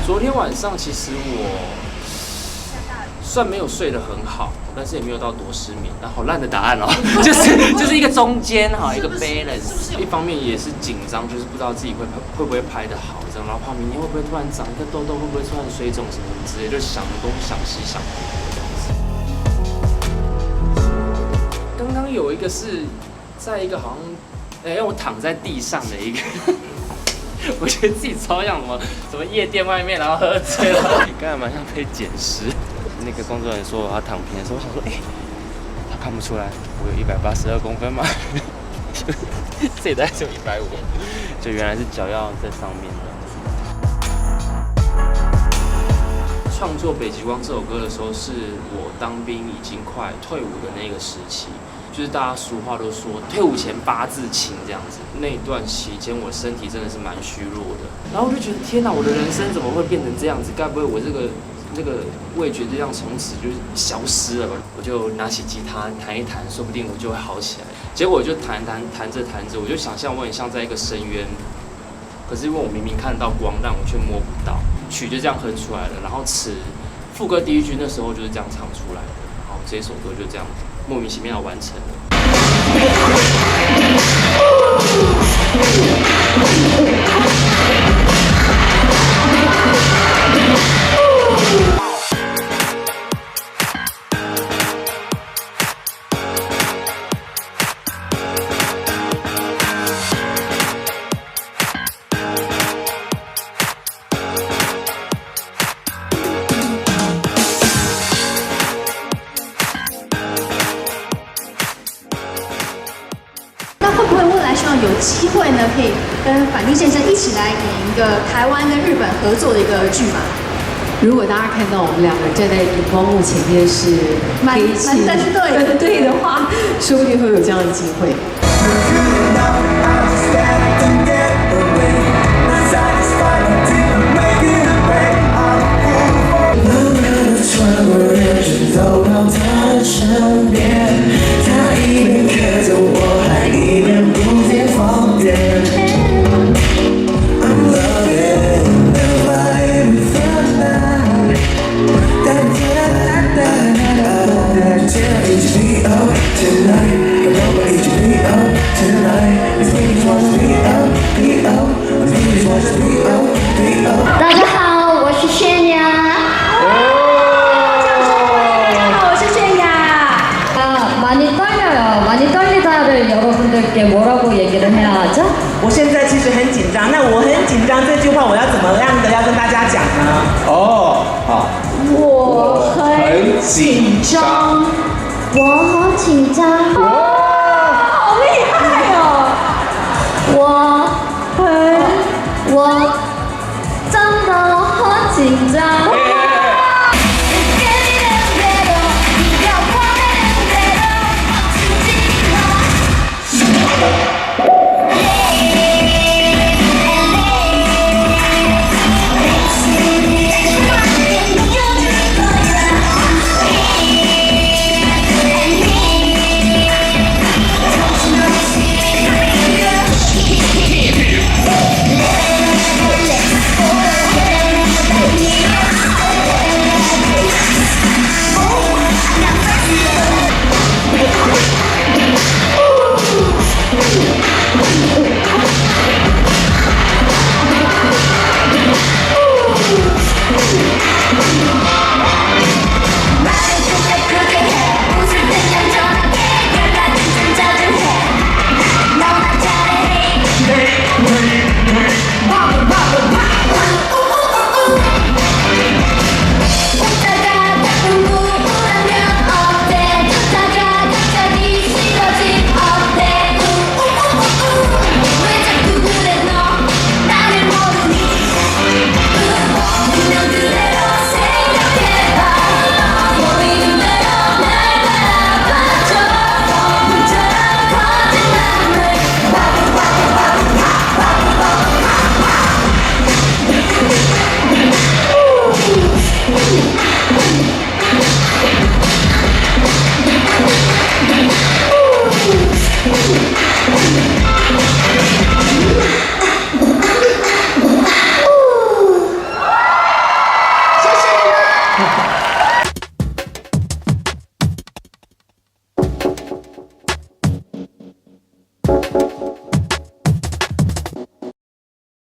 昨天晚上其实我算没有睡得很好，但是也没有到多失眠。那好烂的答案哦，就是一个中间哈，一个 balance。一方面也是紧张，就是不知道自己会不会拍得好这样，然后怕明天会不会突然长一个痘痘，会不会突然水肿什么之类，就想东想西想很多这样子。刚刚有一个是在一个好像，我躺在地上的一个。我觉得自己超像什么夜店外面，然后喝醉了，刚才蛮像被捡尸。那个工作人员说我要躺平的时候，我想说，他看不出来我有182公分吗？这也大概只有150，就原来是脚要在上面的。创作《北极光》这首歌的时候，是我当兵已经快退伍的那个时期。就是大家俗话都说退伍前8字轻这样子，那一段期间我身体真的是蛮虚弱的，然后我就觉得天哪，我的人生怎么会变成这样子？该不会我那个味觉就这样从此就消失了吧？我就拿起吉他弹一弹，说不定我就会好起来。结果我就弹着，我就想象我很像在一个深渊，可是因为我明明看到光，但我却摸不到。曲就这样哼出来了，然后词副歌第一句那时候就是这样唱出来的，然后这首歌就这样莫名其妙完成了。有机会呢，可以跟反町先生一起来演一个台湾跟日本合作的一个剧嘛？如果大家看到我们两个人站在荧光幕前面是蛮对的话，说不定会有这样的机会。走到他的身边，他一边看着我，还一边不停放电。I'm loving the vibe tonight. Da da da da da. HBO tonight. I love HBO tonight. It's me watch HBO. I'm me watch HBO. 大家好，我是泫雅。많이 떨리다를 여러분들께 뭐라고 얘기를 해야 하죠? 我现在其实很紧张，那我很紧张这句话我要怎么样的要跟大家讲呢？好，我很紧张，我好紧张，好厉害哦！我真的很紧张。好